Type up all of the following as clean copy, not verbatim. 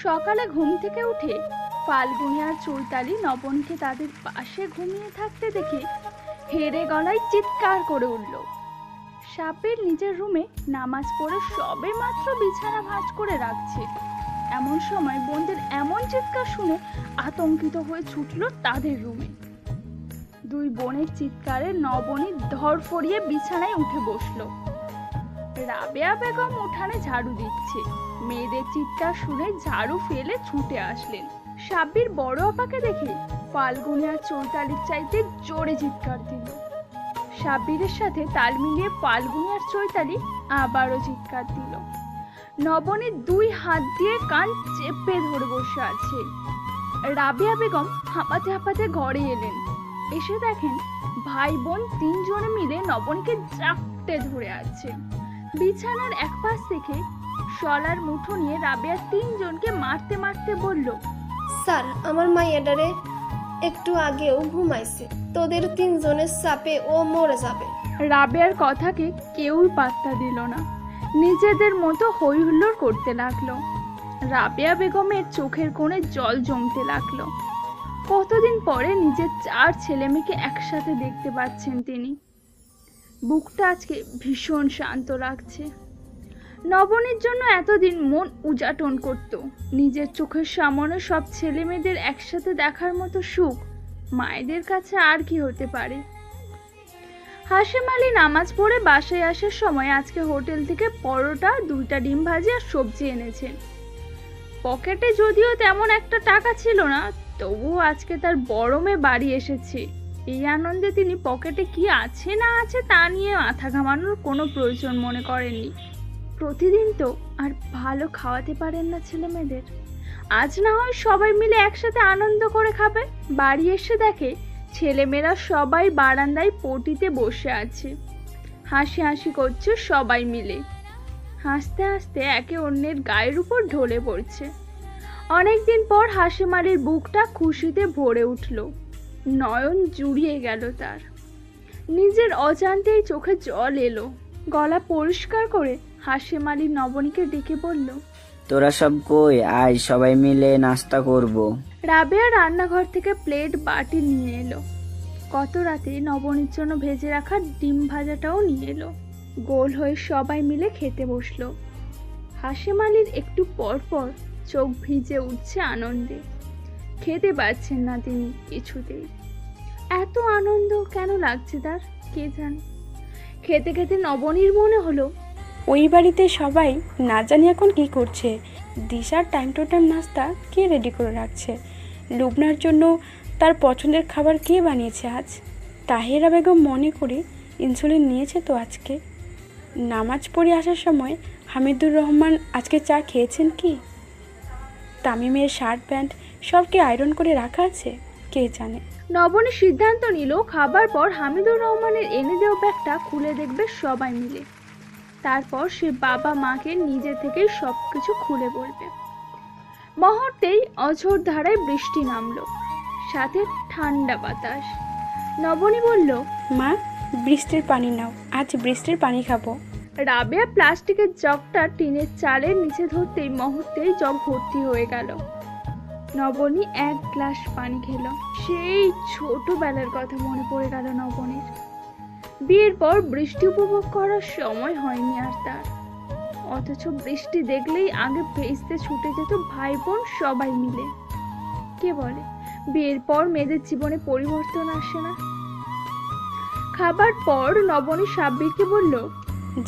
সকালে ঘুম থেকে উঠে ফাল্গুনি আর চৈতালি নবনকে তাদের পাশে ঘুমিয়ে থাকতে দেখে হেরে গলায় চিৎকার করে উঠল। সাব্বির নিজের রুমে নামাজ পড়ে সবে মাত্র বিছানা ভাঁজ করে রাখছে, এমন সময় বোনদের এমন চিৎকার শুনে আতঙ্কিত হয়ে ছুটল তাদের রুমে। দুই বোনের চিৎকারে নবনী ধরফড়িয়ে বিছানায় উঠে বসলো। রাবেয়া বেগম উঠানে ঝাড়ু দিচ্ছে, মেয়েদের চিৎকার শুনে ঝাড়ু ফেলে ছুটে আসলেন। সাব্বির বড় আপাকে দেখে ফাল্গুনি আর চৈতালির চাইতে জোরে চিৎকার দিল। সাব্বিরের সাথে তাল মিলিয়ে ফাল্গুনি আর চৈতালি আবারও চিৎকার দিল। নবনী দুই হাত দিয়ে কান চেপে ধরে বসে আছে। রাবেয়া বেগম হাঁপাতে হাঁপাতে ঘরে এলেন। এসে দেখেন ভাই বোন তিনজনে মিলে নবনীকে জাপটে ধরে আছে। বিছানার এক পাশ থেকে শলার মুঠো নিয়ে রাবেয়া তিনজনকে মারতে মারতে বলল, স্যার, আমার মাইয়াডারে একটু আগেও ঘুমাইছে, তোদের তিনজনের চাপে ও মরে যাবে। রাবেয়ার কথাকে কেউই পাত্তা দিল না, নিজেদের মতো হই হুল্লোড় করতে লাগলো। রাবেয়া বেগমের চোখের কোণে জল জমতে লাগলো। কতদিন পরে নিজের চার ছেলে মেয়েকে একসাথে দেখতে পাচ্ছেন তিনি। বুকটা আজকে ভীষণ শান্ত লাগছে। নবনীর জন্য এতদিন মন উজাটন করত। নিজের চোখের সামনে সব ছেলে মেয়েদের একসাথে দেখার মতো সুখ মায়েদের কাছে আর কি হতে পারে। হাশেম আলী নামাজ পড়ে বাসায় আসার সময় আজকে হোটেল থেকে পরোটা, 2টা ডিম ভাজি আর সবজি এনেছেন। পকেটে যদিও তেমন একটা টাকা ছিল না, তবুও আজকে তার বড় মেয়ে বাড়ি এসেছে। এই আনন্দে তিনি পকেটে কি আছে না আছে তা নিয়ে মাথা ঘামানোর কোনো প্রয়োজন মনে করেননি। প্রতিদিন তো আর ভালো খাওয়াতে পারেন না ছেলে মেয়েদের, আজ না হয় সবাই মিলে একসাথে আনন্দ করে খাবে। বাড়ি এসে দেখে ছেলেমেয়েরা সবাই বারান্দায় পটিতে বসে আছে, হাসি হাসি করছে সবাই মিলে। হাসতে হাসতে একে অন্যের গায়ের উপর ঢলে পড়ছে। অনেকদিন পর হাশেম আলীর বুকটা খুশিতে ভরে উঠল, নয়ন জুড়িয়ে গেল তার। নিজের অজান্তেই চোখে জল এলো। গলা পরিষ্কার করে হাশেম আলী নবনীকে ডেকে বলল, তোরা সব কই, আয় সবাই মিলে নাস্তা করব। রাবেয়া রান্নাঘর থেকে প্লেট বাটি নিয়ে এলো। কত রাতে নবনীর জন্য ভেজে রাখা ডিম ভাজাটাও নিয়ে এলো। গোল হয়ে সবাই মিলে খেতে বসলো। হাশেম আলীর একটু পর পর চোখ ভিজে উঠছে আনন্দে। খেতে পারছেন না তিনি কিছুতেই। এত আনন্দ কেন লাগছে তার কে জানে। খেতে খেতে নবনীর মনে হলো, ওই বাড়িতে সবাই না জানি এখন কি করছে। দিশার টাইম টু টাইম নাস্তা কে রেডি করে রাখছে? লুবনার জন্য তার পছন্দের খাবার কে বানিয়েছে আজ? তাহেরা বেগম মনে করে ইনসুলিন নিয়েছে তো আজকে? নামাজ পড়ে আসার সময় হামিদুর রহমান আজকে চা খেয়েছেন কি? তামিমের শার্ট প্যান্ট সব কি আয়রন করে রাখা আছে কে জানে। নবনী সিদ্ধান্ত নিল খাবার পর হামিদুর রহমানের এনে দেওয়া ব্যাগটা খুলে দেখবে সবাই মিলে। তারপর সে বাবা মাকে নিজে থেকেই সবকিছু খুলে বলবে। মুহূর্তেই অঝোর ধারায় বৃষ্টি নামলো, সাথে ঠান্ডা বাতাস। নবনী বলল, মা, বৃষ্টির পানি নাও, আজ বৃষ্টির পানি খাবো। রাবেয়া প্লাস্টিকের জগটা টিনের চালের নিচে ধরতেই মুহূর্তেই জগ ভর্তি হয়ে গেল। নবনী এক গ্লাস পানি খেল। সেই ছোটবেলার কথা মনে পড়ে গেল নবনীর। বিয়ের পর বৃষ্টি উপভোগ করার সময় হয়নি আর তার, অথচ বৃষ্টি দেখলেই আগে ভেস্তে ছুটে যেত ভাই বোন সবাই মিলে। কে বলে বিয়ের পর মেয়েদের জীবনে পরিবর্তন আসে না? খাবার পর নবনী সাব্বিরকে বলল,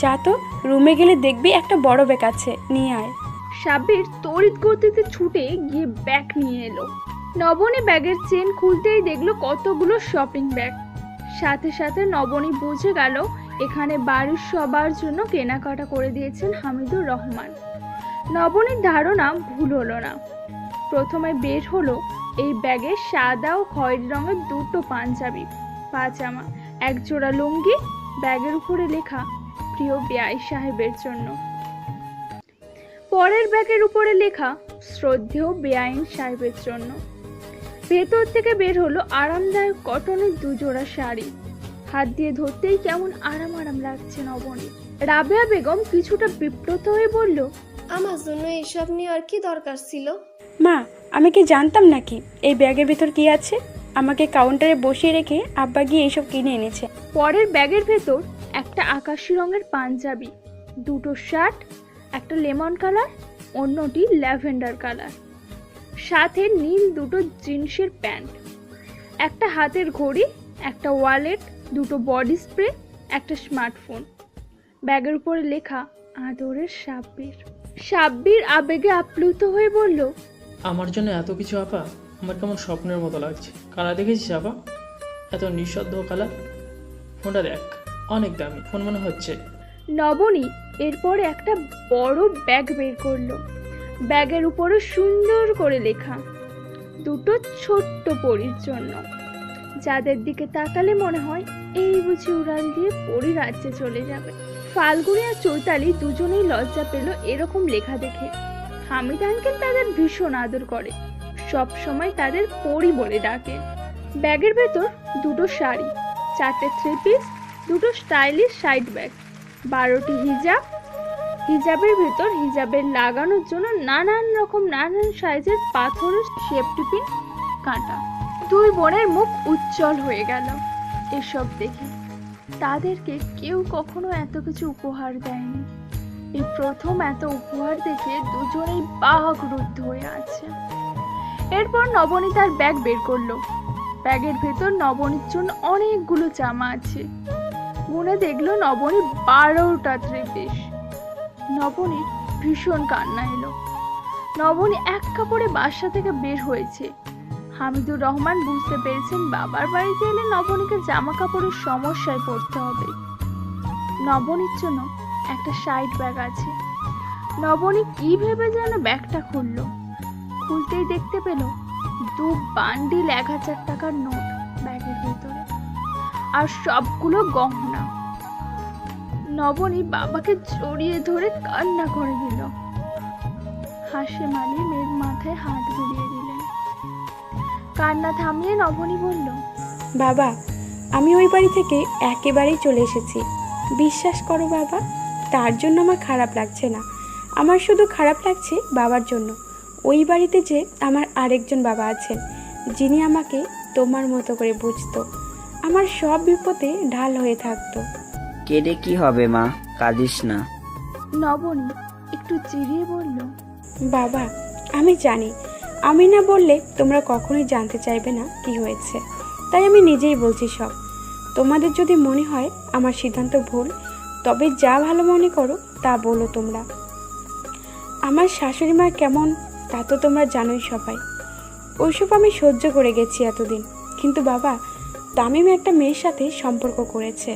যা তো, রুমে গেলে দেখবি একটা বড় ব্যাগ আছে, নিয়ে আয়। সাব্বির তড়িৎ গতিতে ছুটে গিয়ে ব্যাগ নিয়ে এলো। নবনী ব্যাগের চেন খুলতেই দেখলো কতগুলো শপিং ব্যাগ। সাথে সাথে নবনী বুঝে গেল এখানে বাড়ির সবার জন্য কেনাকাটা করে দিয়েছেন হামিদুর রহমান। নবনীর ধারণা ভুল হলো না। প্রথমে বের হলো এই ব্যাগে সাদা ও খয়েরি রঙের 2টো পাঞ্জাবি, পাজামা, এক জোড়া লুঙ্গি, ব্যাগের উপরে লেখা প্রিয় বেয়াই সাহেবের জন্য। পরের ব্যাগের উপরে লেখা শ্রদ্ধেয় বেআইন সাহেবের জন্য। ভেতর থেকে বের হলো আরামদায়ক কটনের 2 জোড়া শাড়ি। হাত দিয়ে ধরতেই কেমন আরাম আরাম লাগছে নবনী। রাবেয়া বেগম কিছুটা বিব্রত হয়ে বলল, আমার জন্য এইসব নেওয়ার কি দরকার ছিল? মা, আমি কি জানতাম নাকি এই ব্যাগের ভিতর কি আছে? আমাকে কাউন্টারে বসিয়ে রেখে আব্বা গিয়ে এইসব কিনে এনেছে। পরের ব্যাগের ভেতর একটা আকাশি রঙের পাঞ্জাবি, দুটো শার্ট, একটা লেমন কালার, অন্যটি ল্যাভেন্ডার কালার, সাথে নীল দুটো জিন্সের প্যান্ট, একটা হাতের ঘড়ি, একটা ওয়ালেট, দুটো বডি স্প্রে, একটা স্মার্টফোন। ব্যাগের উপরে লেখা আদরের সাব্বির। সাব্বির আবেগে আপ্লুত হয়ে বলল, আমার জন্য এত কিছু আপা, আমার কেমন স্বপ্নের মতো লাগছে। কালার দেখেছিস আপা? এত নিঃশব্দ কালার। ফোনটা দেখ, অনেক দামি ফোন মনে হচ্ছে। নবনী এরপরে একটা বড় ব্যাগ বের করলো। ব্যাগের উপরে সুন্দর করে লেখা দুটো ছোট্ট পরীর জন্য, যাদের দিকে তাকালে মনে হয় এই বুঝি উড়াল দিয়ে পরী রাজ্যে চলে যাবে। ফাল্গুনি আর চৈতালি দুজনেই লজ্জা পেল এরকম লেখা দেখে। হামিদ আঙ্কেল তাদের ভীষণ আদর করে, সব সময় তাদের পরী বলে ডাকে। ব্যাগের ভেতর দুটো শাড়ি, 4টে 3 পিস, দুটো স্টাইলিশ সাইড ব্যাগ, 12টি হিজাব, হিজাবের ভেতর হিজাবের লাগানোর জন্য নানান সাইজের পাথরের সেফটি পিন, কাঁটা। দুই বোনের মুখ উজ্জ্বল হয়ে গেল এসব দেখে। তাদেরকে কেউ কখনো এত কিছু উপহার দেয়নি। এই প্রথম এত উপহার দেখে দুজনেই বাকরুদ্ধ হয়ে আছে। এরপর নবনী তার ব্যাগ বের করলো। ব্যাগের ভেতর নবনীর জন্য অনেকগুলো জামা আছে। গুনে দেখলো নবনী 12টা 3 পিস। নবনীর ভীষণ কান্না এলো। নবনী এক কাপড়ে বাসা থেকে বের হয়েছে। হামিদুর রহমান বুঝতে পেরেছেন বাবার বাড়িতে এলে নবনীকে জামা কাপড়ের সমস্যায় পড়তে হবে। নবনীর জন্য একটা সাইড ব্যাগ আছে। নবনী কি ভেবে যেন ব্যাগটা খুললো। খুলতেই দেখতে পেল 2 বান্ডিল 1000 টাকার নোট ব্যাগের ভেতরে, আর সবগুলো গহনা। নবনী বাবাকে জড়িয়ে ধরে কান্না করে দিল। হাসিম আলী মেয়ের মাথায় হাত বুলিয়ে দিলেন। কান্না থামিয়ে নবনী বলল, বাবা, আমি ওই বাড়ি থেকে একেবারেই চলে এসেছি। বিশ্বাস করো বাবা, তার জন্য আমার খারাপ লাগছে না। আমার শুধু খারাপ লাগছে বাবার জন্য। ওই বাড়িতে যে আমার আরেকজন বাবা আছেন, যিনি আমাকে তোমার মতো করে বুঝতো, আমার সব বিপদে ঢাল হয়ে থাকতো। কেঁদে কি হবে মা, কাঁদিস না। নবনী একটু চিড়িয়ে বলল, বাবা, আমি জানি আমি না বললে তোমরা কখনোই জানতে চাইবে না কি হয়েছে, তাই আমি নিজেই বলছি সব। তোমাদের যদি মনে হয় আমার সিদ্ধান্ত ভুল, তবে যা ভালো মনে করো তা বলো তোমরা। আমার শাশুড়ি মা কেমন তা তো তোমরা জানোই সবাই। ওইসব আমি সহ্য করে গেছি এতদিন। কিন্তু বাবা, তামিম একটা মেয়ের সাথে সম্পর্ক করেছে।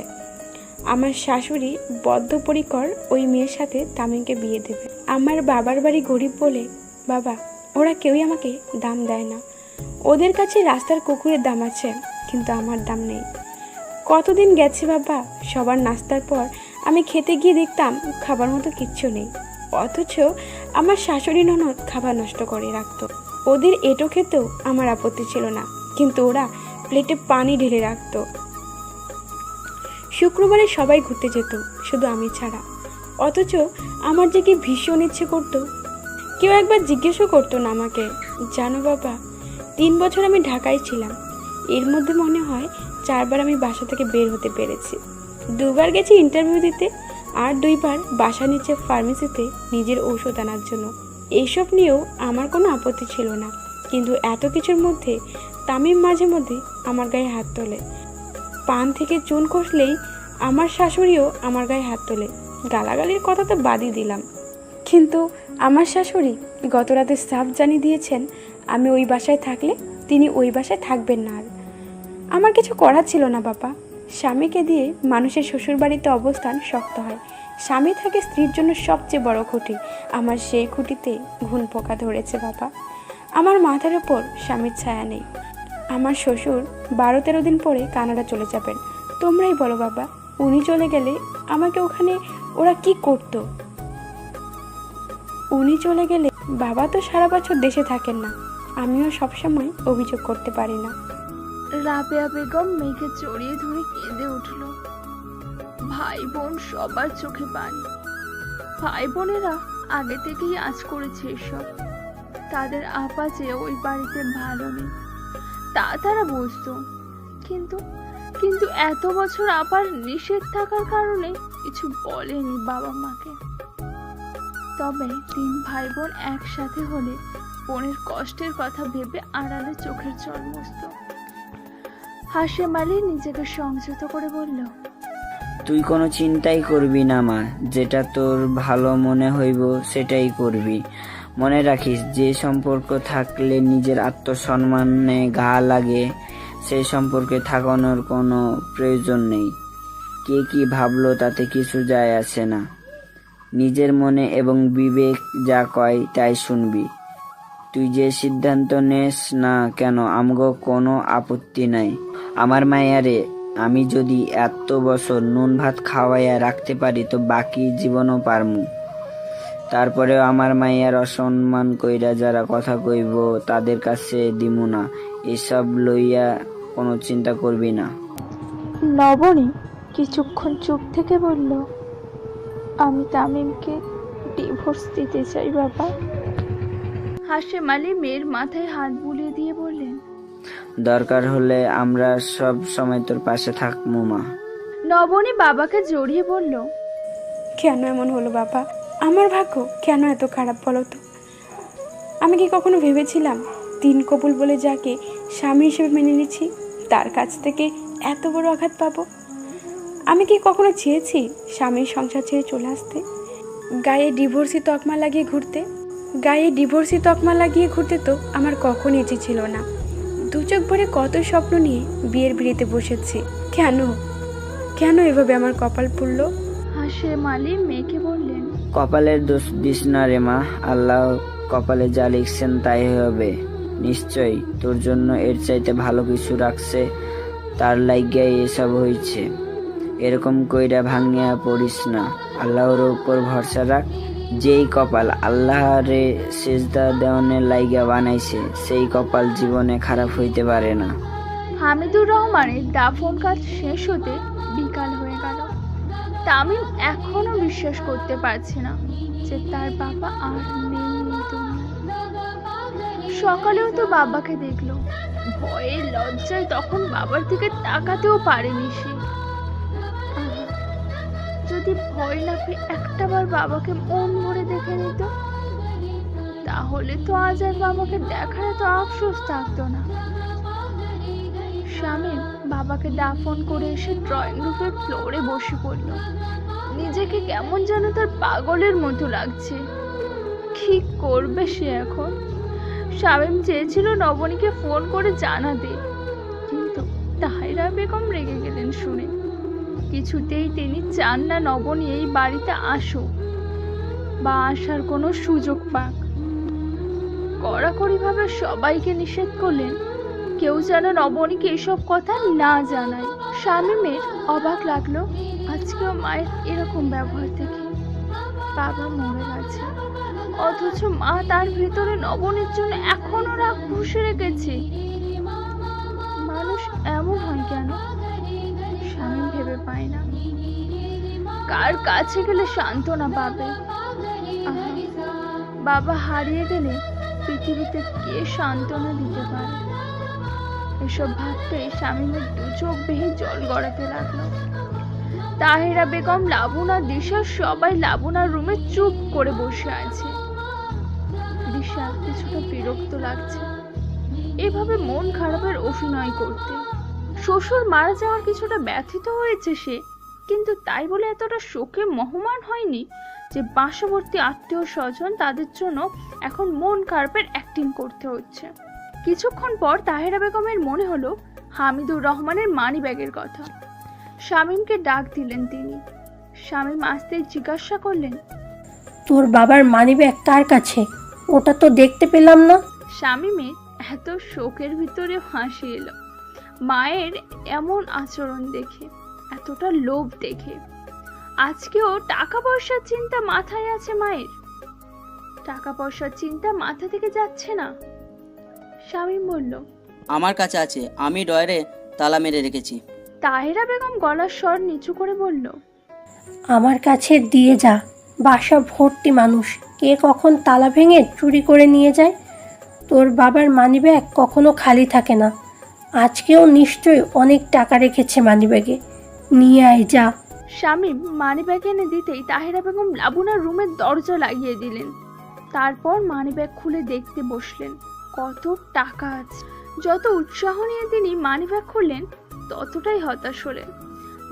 আমার শাশুড়ি বদ্ধপরিকর ওই মেয়ের সাথে তামিমকে বিয়ে দেবে। আমার বাবার বাড়ি গরিব বলে বাবা, ওরা কেউই আমাকে দাম দেয় না। ওদের কাছে রাস্তার কুকুরের দাম আছে, কিন্তু আমার দাম নেই। কতদিন গেছে বাবা, সবার নাস্তার পর আমি খেতে গিয়ে দেখতাম খাবার মতো কিচ্ছু নেই, অথচ আমার শাশুড়ি ননদ খাবার নষ্ট করে রাখতো। ওদের এঁটো খেতেও আমার আপত্তি ছিল না, কিন্তু ওরা প্লেটে পানি ঢেলে রাখতো। শুক্রবারে সবাই ঘুরতে যেত, শুধু আমি ছাড়া। অথচ আমার যে কি ভীষণ ইচ্ছে করতো, কেউ একবার জিজ্ঞেসও করতো না আমাকে। জানো বাবা, 3 বছর আমি ঢাকায় ছিলাম। এর মধ্যে মনে হয় 4 বার আমি বাসা থেকে বের হতে পেরেছি। 2 বার গেছি ইন্টারভিউ দিতে, আর 2 বার বাসা নিচে ফার্মেসিতে নিজের ঔষধ আনার জন্য। এইসব নিয়েও আমার কোনো আপত্তি ছিল না, কিন্তু এত কিছুর মধ্যে তামিম মাঝে মধ্যে আমার গায়ে হাত তোলে। পান থেকে চুন খসলেই আমার শাশুড়িও আমার গায়ে হাত তোলে। গালাগালির কথা তো বাদই দিলাম, কিন্তু আমার শাশুড়ি গত রাতে সাফ জানিয়ে দিয়েছেন আমি ওই বাসায় থাকলে তিনি ওই বাসায় থাকবেন না। আর আমার কিছু করার ছিল না বাবা। স্বামীকে দিয়ে মানুষের শ্বশুর বাড়িতে অবস্থান শক্ত হয়। স্বামী থাকে স্ত্রীর জন্য সবচেয়ে বড় খুঁটি। আমার সেই খুঁটিতে ঘুণ পোকা ধরেছে বাবা। আমার মাথার ওপর স্বামীর ছায়া নেই। আমার শ্বশুর 12-13 দিন পরে কানাডা চলে যাবেন। তোমরাই বলো বাবা, উনি চলে গেলে আমাকে ওখানে ওরা কি করতো? উনি চলে গেলে বাবা তো সারা বছর দেশে থাকেন না, আমিও সবসময় অভিযোগ করতে পারি না। রাবেয়া বেগম মেয়েকে জড়িয়ে ধরে কেঁদে উঠল। ভাই বোন সবার চোখে পানি। ভাই বোনেরা আগে থেকেই আজ করেছে এসব। তাদের আপা যে ওই বাড়িতে ভালো নেই তা তারা বুঝতো, কিন্তু কিন্তু এত বছর আপার নিষেধ থাকার কারণে কিছু বলেনি বাবা মাকে। তবে 3 ভাই বোন একসাথে হলে বোনের কষ্টের কথা ভেবে আড়ালে চোখের জল মুছত। হাসিম আলী নিজেকে সংযত করে বলল, তুই কোনো চিন্তাই করবি না মা, যেটা তোর ভালো মনে হইব সেটাই করবি। মনে রাখিস, যে সম্পর্ক থাকলে নিজের আত্মসম্মানে ঘা লাগে সেই সম্পর্কে থাকানোর কোনো প্রয়োজন নেই। কে কি ভাবলো তাতে কিছু যায় আসে না। নিজের মনে এবং বিবেক যা কয় তাই শুনবি। তুই যে সিদ্ধান্ত নেস না কেন আমগো কোনো আপত্তি নাই। আমার মায়ারে আমি যদি এত বছর নুন ভাত খাওয়াইয়া রাখতে পারি তো বাকি জীবনও পারমু। তারপরেও আমার মাইয়ার অসম্মান কইরা যারা কথা কইব তাদের কাছে দিমু না। এসব লইয়া কোনো চিন্তা করবি না। নবনী কিছুক্ষণ চুপ থেকে বলল, আমি তামিমকে ডিভোর্স দিতে চাই বাবা। হাসিম আলী মেয়ের মাথায় হাত বুলিয়ে দিয়ে বললেন, দরকার হলে আমরা সব সময় তোর পাশে থাকবো মা। নবনী বাবাকে জড়িয়ে বলল, কেন এমন হলো বাবা? আমার ভাগ্য কেন এত খারাপ বলো তো? আমি কি কখনো ভেবেছিলাম দিন কবুল বলে যাকে স্বামী হিসেবে মেনে নিচ্ছি তার কাছ থেকে এত বড় আঘাত পাবো? আমি কি কখনো চেয়েছি স্বামীর সংসার ছেড়ে চলে আসতে, গায়ে ডিভোর্সি তকমা লাগিয়ে ঘুরতে তো আমার কখনো ইচ্ছে ছিল না। দু চোখ ভরে কত স্বপ্ন নিয়ে বিয়ের বিড়িতে বসেছি। কেন কেন এভাবে আমার কপাল পুড়ল? হাসিম আলী মেয়েকে বললেন, কপালের দোষ দিস না রে মা, আল্লাহ কপালে যা লিখছেন তাই হবে। নিশ্চয়ই তোর জন্য এর চাইতে ভালো কিছু রাখছে, তার লাইগাই এসব হয়েছে। এরকম কইরা ভাঙিয়া পড়িস না, আল্লাহর উপর ভরসা রাখ। যেই কপাল আল্লাহরে সেজদা দেওয়ানের লাইগা বানাইছে সেই কপাল জীবনে খারাপ হইতে পারে না। হামিদুর রহমানের দাফন কাজ শেষ হতে বিকাল হয়ে গেল। তামিম এখনো বিশ্বাস করতে পারছে না যে তার বাবা আর নেই এই দুনিয়ায়। সকালেও তো বাবাকে দেখলো, ভয়ে লজ্জায় তখন বাবার দিকে তাকাতেও পারেনি সে। আহা, যদি ভয় না পেয়ে একটাবার বাবাকে মন ভরে দেখে নিত, তাহলে তো আজ আর বাবাকে দেখার তো আফসোস থাকতো না। শামীম বাবাকে দাফন করে এসে ড্রয়িং রুমের ফ্লোরে বসে পড়ল। নিজেকে কেমন যেন তার পাগলের মতো লাগছে। কি করবে সে এখন? শামীম চেয়েছিল নবনীকে ফোন করে জানাতে, কিন্তু তাহিরা বেগম রেগে গেলেন শুনে। কিছুতেই তিনি চান না নবনী এই বাড়িতে আসুক বা আসার কোনো সুযোগ পাক। কড়াকড়িভাবে সবাইকে নিষেধ করলেন কেউ যেন নবনীকে এসব কথা না জানায়। শামীমের অবাক লাগলো আজকেও মায়ের এরকম ব্যবহার দেখে। বাবা মরে গেছে অথচ মা তার ভেতরে নবনীর জন্য এখনো রাগ পুষে রেখেছে। মানুষ এমন হয় কেন? শামীম ভেবে পায় না কার কাছে গেলে সান্ত্বনা পাবে। আহা, বাবা হারিয়ে গেলে পৃথিবীতে কে সান্ত্বনা দিতে পারে? এসব ভাবতে শামীমের দু চোখ বেয়ে জল গড়াতে লাগলো। তাহিরা বেগম, লাবুনা, দিশা সবাই লাবুনার রুমে চুপ করে বসে আছে। দিশা কিছুটা বিরক্ত লাগছে এভাবে মন খারাপের অভিনয় করতে। শ্বশুর মারা যাওয়ার কিছুটা ব্যথিত হয়েছে সে, কিন্তু তাই বলে এতটা শোকে মহমান হয়নি যে পার্শ্ববর্তী আত্মীয় স্বজন তাদের জন্য এখন মন খারাপের অ্যাক্টিং করতে হচ্ছে। কিছুক্ষণ পর তাহিরা বেগমের মনে হলো হামিদুর রহমানের মানি ব্যাগের কথা। শামীমকে ডাক দিলেন তিনি। শামীম আসতেই জিজ্ঞাসা করলেন, তোর বাবার মানিব্যাগ কার কাছে? ওটা তো দেখতে পেলাম না। শামীমের এত শোকের ভিতরে হাসি এলো মায়ের এমন আচরণ দেখে, এতটা লোভ দেখে। আজকেও টাকা পয়সার চিন্তা মাথায় আছে মায়ের। টাকা পয়সার চিন্তা মাথা থেকে যাচ্ছে না। শামীম বলল, আমার কাছে আছে, আমি ডয়ারে তালা মেরে রেখেছি। তাহিরা বেগম গলার স্বর নিচু করে বলল, আমার কাছে দিয়ে যা, বাসা ভর্তি মানুষ, কে কখন তালা ভেঙে চুরি করে নিয়ে যায়। তোর বাবার মানিব্যাগ কখনো খালি থাকে না, আজকেও নিশ্চয়ই অনেক টাকা রেখেছে মানিব্যাগে। নিয়ে আয় যা। শামীম মানিব্যাগ এনে দিতেই তাহেরা বেগম লাবুনার রুমের দরজা লাগিয়ে দিলেন। তারপর মানিব্যাগ খুলে দেখতে বসলেন কত টাকা আছে। যত উৎসাহ নিয়ে তিনি মানিব্যাগ খুললেন ততটাই হতাশ হলেন।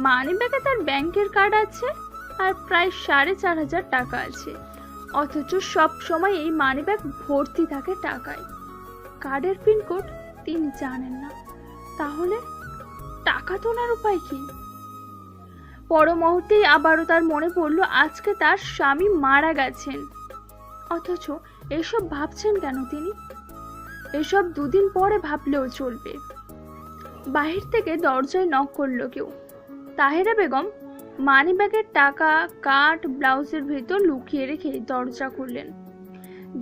মানিব্যাগে তার ব্যাংকের কার্ড আছে আর প্রায় 4,500 টাকা আছে, অথচ সব সময় এই মানিব্যাগ ভর্তি থাকে টাকায়। কার্ডের পিনকোড তিনি জানেন না, তাহলে টাকা তোলার উপায় কি? পর মুহূর্তেই আবারও তার মনে পড়ল আজকে তার স্বামী মারা গেছেন, অথচ এসব ভাবছেন কেন তিনি? এসব দুদিন পরে ভাবলেও চলবে। বাহির থেকে দরজায় নক করলো কেউ। তাহেরা বেগম মানিব্যাগের টাকা কার্ড ব্লাউজের ভেতর লুকিয়ে রেখে দরজা খুললেন।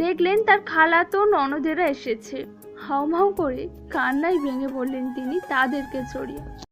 দেখলেন তার খালাতো ননদেরা এসেছে। হাউমাউ করে কান্নায় ভেঙে পড়লেন তিনি তাদেরকে জড়িয়ে।